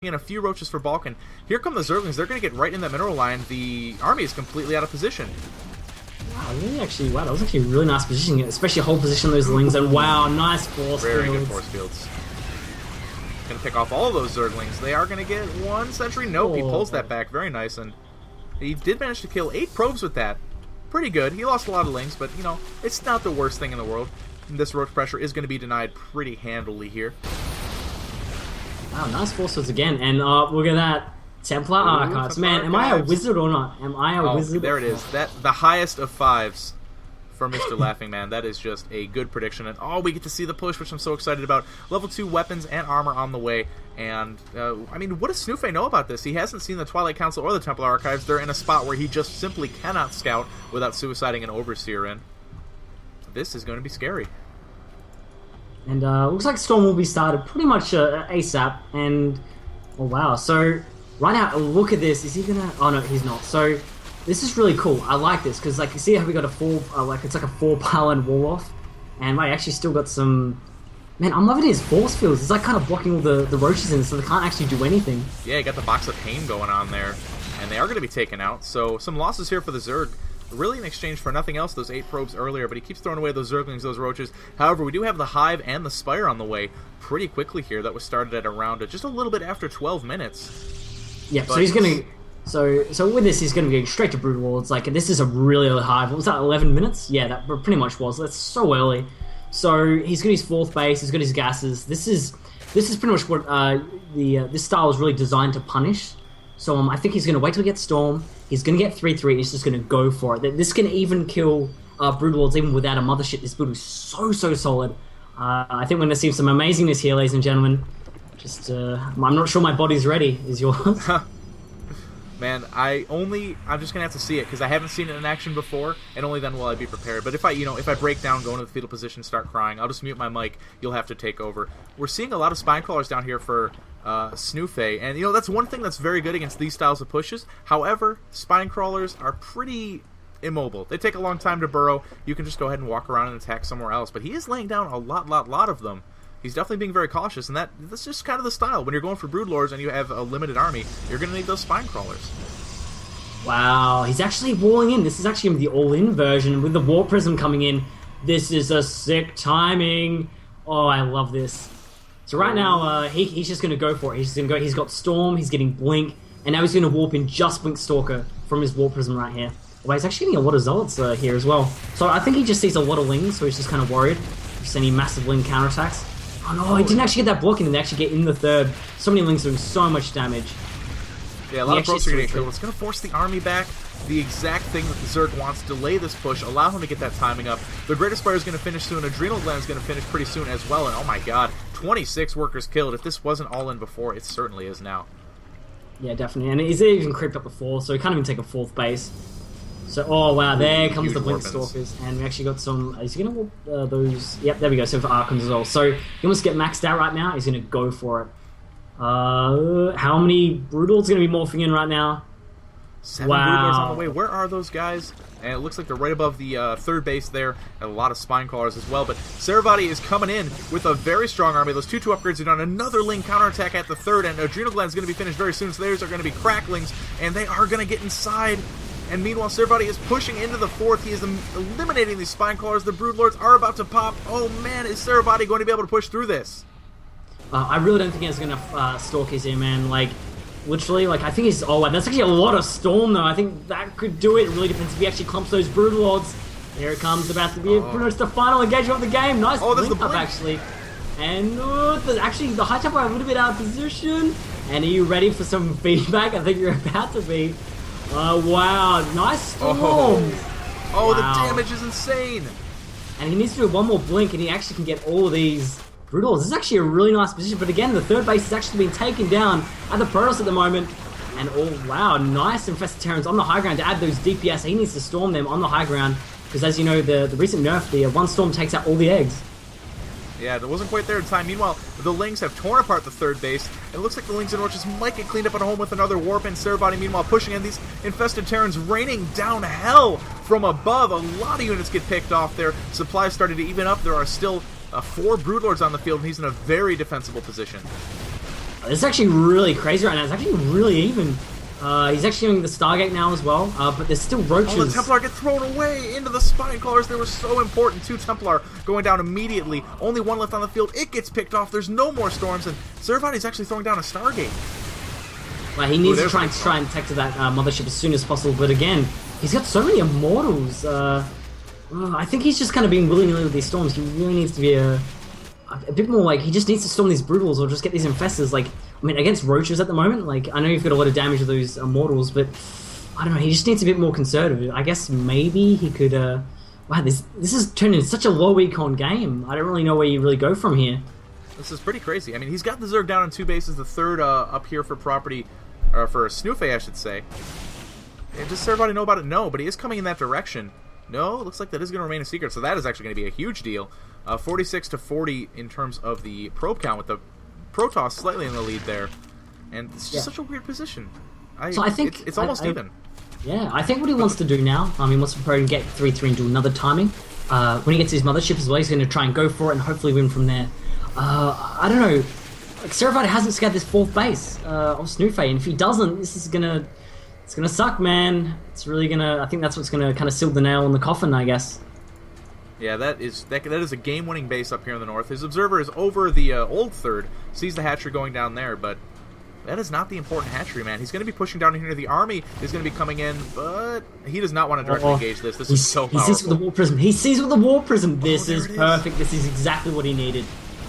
in a few roaches for Balkan. Here come the Zerglings. They're going to get right in that mineral line. The army is completely out of position. Wow, that was actually a really nice positioning, especially hold position those lings, and wow, nice force Very fields. good force fields. Going to pick off all of those Zerglings. They are going to get one sentry. Nope, he pulls that back. Very nice, and he did manage to kill 8 probes with that. Pretty good. He lost a lot of lings, but, you know, it's not the worst thing in the world. And this roach pressure is going to be denied pretty handily here. Wow, nice force fields again, and look at that. Templar Archives. Man, am I a wizard or not? Am I a wizard? There it is. The highest of 5s for Mr. Laughing Man. That is just a good prediction. And we get to see the push, which I'm so excited about. Level 2 weapons and armor on the way. And, I mean, what does Snoofe know about this? He hasn't seen the Twilight Council or the Templar Archives. They're in a spot where he just simply cannot scout without suiciding an Overseer in. This is going to be scary. And looks like Storm will be started pretty much ASAP. And, oh wow, so right now, look at this. Is he gonna? Oh no, he's not. So this is really cool. I like this because, like, you see how we got a 4, it's like a 4-pylon wall off, and I actually still got some. Man, I'm loving his force fields. It's like kind of blocking all the roaches in, so they can't actually do anything. Yeah, you got the box of pain going on there, and they are going to be taken out. So some losses here for the Zerg. Really in exchange for nothing else, those 8 probes earlier, but he keeps throwing away those Zerglings, those roaches. However, we do have the Hive and the Spire on the way pretty quickly here. That was started at around just a little bit after 12 minutes. Yeah, so he's going to... So with this, he's going to be straight to Brood Lords. Like, this is a really early Hive. What was that, 11 minutes? Yeah, that pretty much was. That's so early. So he's got his 4th base, he's got his gases. This is pretty much what this style is really designed to punish. So I think he's going to wait till he gets Storm. He's going to get 3-3, and he's just going to go for it. This can even kill Brood Lords even without a mothership. This build is so solid. I think we're going to see some amazingness here, ladies and gentlemen. Just, I'm not sure my body's ready. Is yours? Man, I'm just gonna have to see it because I haven't seen it in action before, and only then will I be prepared. But if I break down, go into the fetal position, start crying, I'll just mute my mic. You'll have to take over. We're seeing a lot of spine crawlers down here for Snoofe, and that's one thing that's very good against these styles of pushes. However, spine crawlers are pretty immobile. They take a long time to burrow. You can just go ahead and walk around and attack somewhere else. But he is laying down a lot of them. He's definitely being very cautious, and that's just kind of the style. When you're going for Broodlords and you have a limited army, you're going to need those spine crawlers. Wow, he's actually walling in. This is actually the all-in version with the Warp Prism coming in. This is a sick timing. Oh, I love this. So right now, he's just going to go for it. He's going to go. He's got Storm, he's getting Blink, and now he's going to warp in just Blink Stalker from his Warp Prism right here. Well, he's actually getting a lot of Zealots here as well. So I think he just sees a lot of Lings, so he's just kind of worried. Just any massive Ling counterattacks. Oh no, he didn't actually get that block in and they actually get in the 3rd. So many Lings doing so much damage. Yeah, a lot of probes are getting killed. It's going to force the army back. The exact thing that the Zerg wants. Delay this push. Allow him to get that timing up. The Greatest Spire is going to finish soon. Adrenal Gland is going to finish pretty soon as well. And oh my god, 26 workers killed. If this wasn't all in before, it certainly is now. Yeah, definitely. And he's even creeped up the 4th, so he can't even take a 4th base. So, oh wow, there comes the Blink Stalkers, and we actually got some. Is he gonna those? Yep, there we go. So for Archons as well. So he wants to get maxed out right now. He's gonna go for it. How many Broodlords gonna be morphing in right now? 7 Broodlords on the way. Where are those guys? And it looks like they're right above the 3rd base there. And a lot of spine crawlers as well. But Saravati is coming in with a very strong army. Those 2-2 upgrades are done. Another Ling counterattack at the 3rd, and Adrenal Gland is going to be finished very soon. So theirs are going to be cracklings, and they are going to get inside. And meanwhile, Saravati is pushing into the 4th. He is eliminating these spine crawlers. The Broodlords are about to pop. Oh man, is Saravati going to be able to push through this? I really don't think he's going to stalk his here, man. Like, literally, like, I think he's... Oh, wow, that's actually a lot of Storm, though. I think that could do it. It really depends if he actually clumps those Broodlords. Here it comes, about to be pretty much the final engagement of the game. Nice blink up, actually. And actually, the High Templar are a little bit out of position. And are you ready for some feedback? I think you're about to be. Oh, wow. Nice Storm. Oh, wow. The damage is insane. And he needs to do one more blink, and he actually can get all of these Broodlords. This is actually a really nice position, but again, the 3rd base is actually being taken down at the Protoss at the moment. And oh, wow, nice Infested Terrans on the high ground to add those DPS. He needs to storm them on the high ground, because as you know, the recent nerf, the 1 storm takes out all the eggs. Yeah, it wasn't quite there in time. Meanwhile, the Lings have torn apart the 3rd base. It looks like the Lings and Roaches might get cleaned up at home with another Warp, and Saravati meanwhile pushing in. These Infested Terrans raining down hell from above. A lot of units get picked off there. Supplies started to even up. There are still 4 Broodlords on the field, and he's in a very defensible position. It's actually really crazy right now. It's actually really even. He's actually doing the Stargate now as well, but there's still roaches. Oh, the Templar get thrown away into the Spine Callers. They were so important. 2 Templar going down immediately. Only 1 left on the field. It gets picked off. There's no more storms, and Servati's actually throwing down a Stargate. Well, he needs to try and tech to that mothership as soon as possible, but again, he's got so many Immortals. I think he's just kind of being willy-nilly with these storms. He really needs to be a bit more like, he just needs to storm these Brutals or just get these Infestors. Like, I mean, against Roaches at the moment, like, I know you've got a lot of damage with those Immortals, but I don't know, he just needs a bit more conservative. I guess maybe he could, wow, this has turned into such a low econ game. I don't really know where you really go from here. This is pretty crazy. I mean, he's got the Zerg down on 2 bases, the third up here for property, or for Snoofe, I should say. And does everybody know about it? No, but he is coming in that direction. No, looks like that is going to remain a secret, so that is actually going to be a huge deal. 46 to 40 in terms of the probe count, with the Protoss slightly in the lead there. And it's just such a weird position. So I think it's almost even. Yeah, I think what he wants to do now, he wants to probably get 3-3 and do another timing. When he gets his mothership as well, he's going to try and go for it and hopefully win from there. I don't know. Like, Servati hasn't scared this 4th base of Snoofe, and if he doesn't, this is gonna suck, man. It's really gonna. I think that's what's gonna kind of seal the nail in the coffin, I guess. Yeah, that is a game-winning base up here in the north. His observer is over the old third, sees the hatchery going down there, but that is not the important hatchery, man. He's going to be pushing down here. The army is going to be coming in, but he does not want to directly engage this. This is so powerful. He sees with the War Prism. He sees with the War Prism. This is perfect. This is exactly what he needed.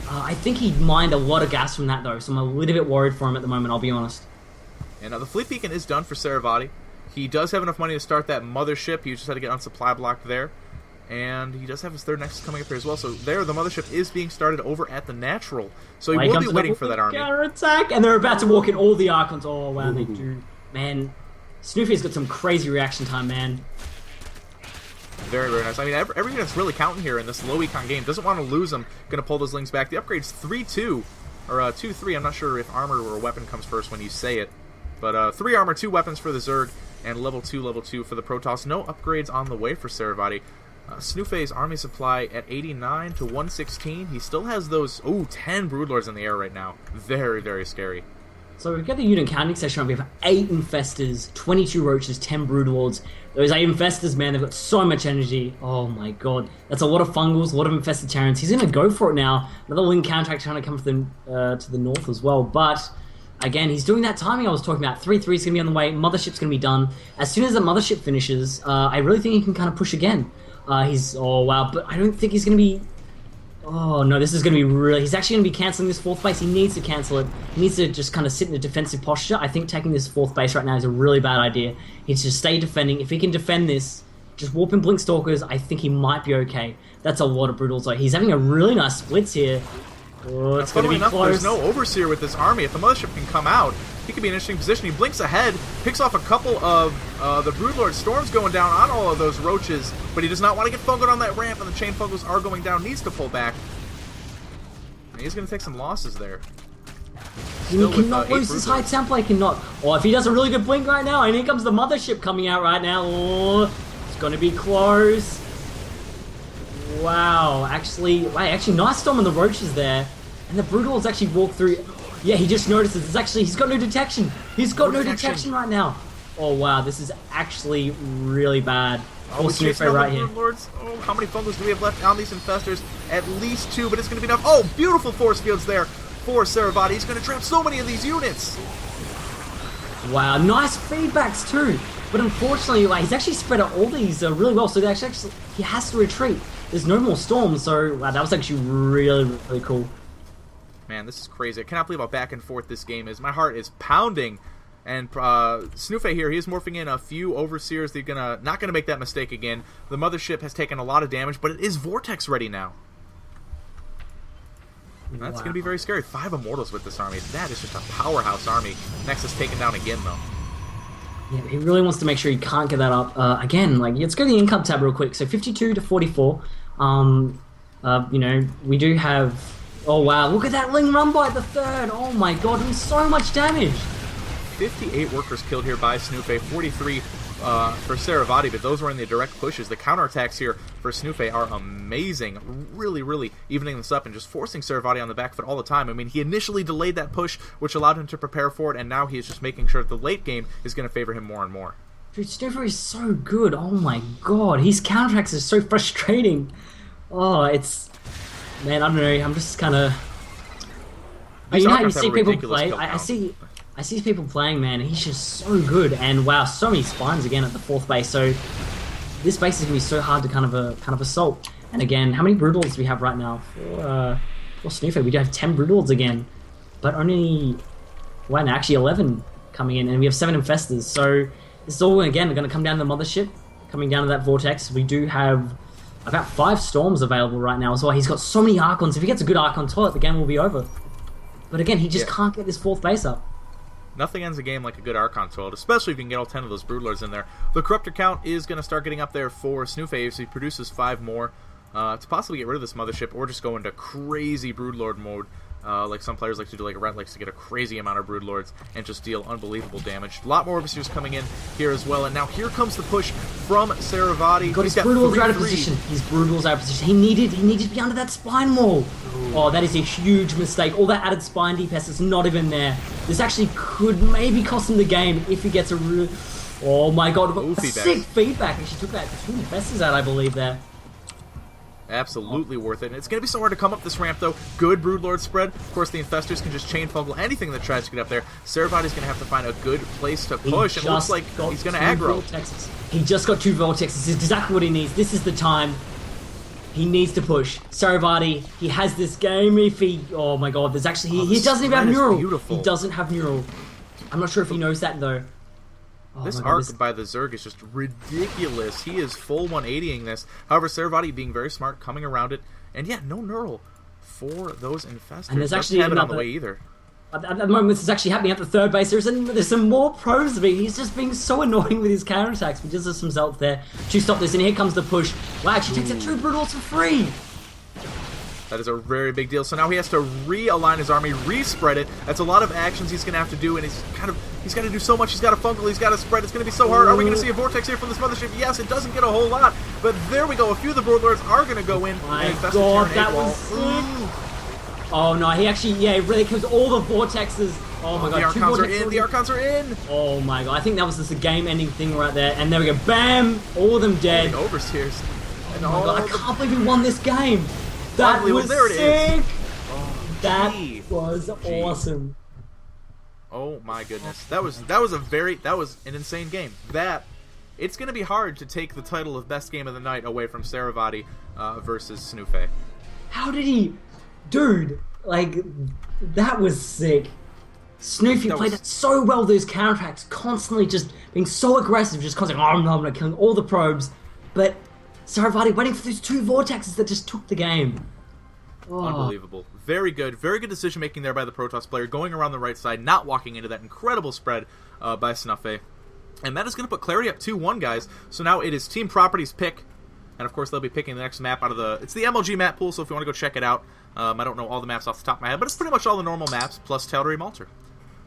I think he mined a lot of gas from that, though, so I'm a little bit worried for him at the moment, I'll be honest. And the Fleet Beacon is done for Servati. He does have enough money to start that mothership. He just had to get on supply blocked there. And he does have his 3rd Nexus coming up here as well. So there, the mothership is being started over at the Natural. So he will be waiting for that army. Counter-attack, and they're about to walk in all the Archons. Oh, wow, they do. Man, Snoofy's got some crazy reaction time, man. Very, very nice. I mean, every unit's really counting here in this low econ game. Doesn't want to lose them. Going to pull those Lings back. The upgrade's 3-2, or 2-3. I'm not sure if armor or weapon comes first when you say it. But 3 armor, 2 weapons for the Zerg, and level 2 for the Protoss. No upgrades on the way for Servati. Snoofe's army supply at 89 to 116. He still has those, 10 Broodlords in the air right now. Very, very scary. So we've got the unit counting session. We have 8 Infestors, 22 Roaches, 10 Broodlords. Those 8 Infestors, man, they've got so much energy. Oh my god. That's a lot of Fungals, a lot of Infested Terrans. He's going to go for it now. Another Ling counteract trying to come to the north as well. But, again, he's doing that timing I was talking about. 3-3 is going to be on the way. Mothership's going to be done. As soon as the Mothership finishes, I really think he can kind of push again. Oh wow, but I don't think he's going to be... Oh no, this is going to be really... He's actually going to be cancelling this 4th base. He needs to cancel it. He needs to just kind of sit in a defensive posture. I think taking this 4th base right now is a really bad idea. He needs to stay defending. If he can defend this, just warp and blink Stalkers, I think he might be okay. That's a lot of Brutals though. He's having a really nice splits here. Oh, it's going to be close. There's no Overseer with this army. If the Mothership can come out, he could be in an interesting position. He blinks ahead, picks off a couple of the Broodlord Storms going down on all of those Roaches, but he does not want to get fungoed on that ramp, and the Chain Fungals are going down. Needs to pull back. And he's going to take some losses there. He cannot lose this high Templar. He cannot. Oh, if he does a really good blink right now, and here comes the Mothership coming out right now. Oh, it's going to be close. Wow, actually, nice storm on the Roaches there. And the Brutals actually walk through. Yeah, he just notices. He's got no detection. He's got no detection right now. Oh, wow, this is actually really bad. Oh, we're chasing right here. Lords. Oh, how many Fungals do we have left on these Infestors? At least 2, but it's going to be enough. Oh, beautiful force fields there for Servati. He's going to trap so many of these units. Wow, nice feedbacks too. But unfortunately, he's actually spread out all these really well, so he has to retreat. There's no more storms, so wow, that was actually really, really cool. Man, this is crazy. I cannot believe how back and forth this game is. My heart is pounding. And Snoofe here, he's morphing in a few Overseers. They're not gonna make that mistake again. The Mothership has taken a lot of damage, but it is Vortex ready now. And that's gonna be very scary. 5 Immortals with this army. That is just a powerhouse army. Nexus taken down again, though. Yeah, he really wants to make sure he can't get that up again. Let's go to the income tab real quick. So 52 to 44. We do have. Oh wow! Look at that Ling run by the 3rd. Oh my god, doing so much damage. 58 workers killed here by Snoofe. 43 for Saravati, but those were in the direct pushes. The counterattacks here for Snoofe are amazing. Really, really evening this up and just forcing Saravati on the back foot all the time. I mean, he initially delayed that push, which allowed him to prepare for it, and now he is just making sure that the late game is going to favor him more and more. Dude, Snoofer is so good. Oh my god. His counterattacks are so frustrating. Oh, it's... Man, I don't know. I'm just kind of... You know how you see people play? I see people playing, man. He's just so good. And wow, so many spines again at the fourth base. So this base is going to be so hard to kind of assault. And again, how many Brutals do we have right now? For Snoofer, we do have 10 Brutals again. But only... Well, no, actually 11 coming in. And we have 7 Infestors. So... It's all, again, going to come down to the mothership, coming down to that vortex. We do have about 5 storms available right now as well. He's got so many Archons. If he gets a good Archon toilet, the game will be over. But again, he just can't get this fourth base up. Nothing ends a game like a good Archon toilet, especially if you can get all 10 of those Broodlords in there. The Corruptor count is going to start getting up there for Snoofe, so he produces 5 more to possibly get rid of this mothership, or just go into crazy Broodlord mode. Like some players like to do, like Ret likes to get a crazy amount of Broodlords and just deal unbelievable damage. A lot more Overseers coming in here as well, and now here comes the push from Saravati. He's got Broodlords out of position. His Broodlords out of position. He needed to be under that spine wall. Ooh. Oh, that is a huge mistake. All that added spine DPS is not even there. This actually could maybe cost him the game if he gets a real... Oh my god, sick feedback. And she took that 2 Infestors out, I believe, there. Absolutely worth it. And it's going to be so hard to come up this ramp, though. Good Broodlord spread. Of course, the Infestors can just chain fungal anything that tries to get up there. Saravati's going to have to find a good place to push. It looks like he's going to aggro. Vortexes. He just got 2 Vortexes. This is exactly what he needs. This is the time. He needs to push. Saravati, he has this game. If he... Oh my god, there's actually... He doesn't even have Neural. He doesn't have Neural. I'm not sure if he knows that, though. Oh this arc by the Zerg is just ridiculous. He is full 180ing this. However, Saravati being very smart, coming around it. And yeah, no Neural for those Infestors. And there's actually have it on the way either. At the moment, this is actually happening at the third base. There's some more probes of it. He's just being so annoying with his counterattacks. We just have some Zelt there to stop this. And here comes the push. Wow, actually takes out 2 Brutals for free. That is a very big deal. So now he has to realign his army, respread it. That's a lot of actions he's going to have to do, and he's got to do so much. He's got to fungal, he's got to spread. It's going to be so hard. Are we going to see a Vortex here from this mothership? Yes, it doesn't get a whole lot, but there we go. A few of the Broodlords are going to go in. My god, that was sick. Oh no, he actually, he really kills all the Vortexes. Oh my god, the Archons are in, the Archons are in. Oh my god, I think that was just a game-ending thing right there. And there we go, bam, all of them dead. Oh, the Overseers. And oh my god, I can't believe we won this game. That was sick! That was awesome. Oh my goodness. That was an insane game. It's gonna be hard to take the title of best game of the night away from Saravati versus Snoofe. How did he... Dude, like, that was sick. Snoofe played that so well, those counterattacks, constantly just being so aggressive, just constantly, I'm killing all the probes, but Saravati waiting for those 2 Vortexes that just took the game. Oh. Unbelievable. Very good decision making there by the Protoss player, going around the right side, not walking into that incredible spread by Snoofe. And that is going to put Clarity up 2-1, guys. So now it is Team Property's pick. And of course they'll be picking the next map out of it's the MLG map pool, so if you want to go check it out. I don't know all the maps off the top of my head, but it's pretty much all the normal maps, plus Tal'Darim Malter.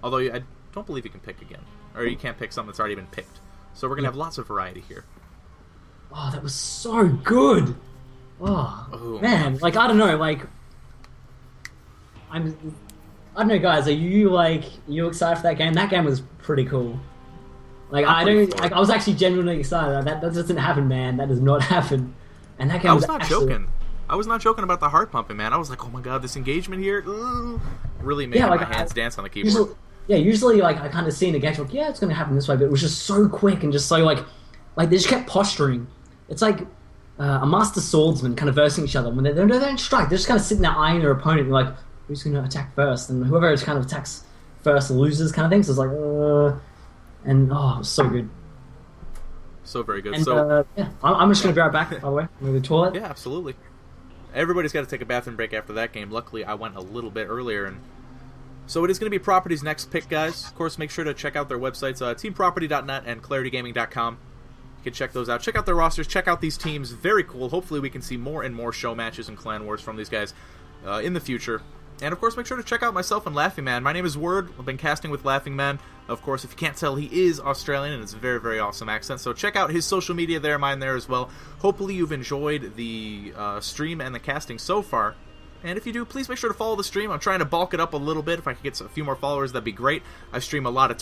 Although I don't believe you can pick again. Or you can't pick something that's already been picked. So we're going to have lots of variety here. Oh, that was so good. Oh, man. Like, I don't know, like... I don't know, guys, are you excited for that game? That game was pretty cool. Like, I was actually genuinely excited. That doesn't happen, man. That does not happen. And that game I was not joking. I was not joking about the heart pumping, man. I was like, oh my god, this engagement here, really making my hands dance on the keyboard. Usually, like, I kind of see in a game, like, yeah, it's going to happen this way, but it was just so quick and just so, like they just kept posturing. It's like a master swordsman kind of versing each other. When they don't strike, they're just kind of sitting there eyeing their opponent, like, who's going to attack first? And whoever kind of attacks first loses kind of thing. So it's like, and, it was so good. So very good. And, so I'm just going to be right back, by the way. I'm going to the toilet. Yeah, absolutely. Everybody's got to take a bathroom break after that game. Luckily, I went a little bit earlier, and so it is going to be Property's next pick, guys. Of course, make sure to check out their websites, teamproperty.net and claritygaming.com. You can check those out. Check out their rosters. Check out these teams. Very cool. Hopefully, we can see more and more show matches and clan wars from these guys in the future. And of course, make sure to check out myself and Laughing Man. My name is Word. I've been casting with Laughing Man. Of course, if you can't tell, he is Australian, and it's a very, very awesome accent. So check out his social media there, mine there as well. Hopefully you've enjoyed the stream and the casting so far. And if you do, please make sure to follow the stream. I'm trying to bulk it up a little bit. If I could get a few more followers, that'd be great. I stream a lot of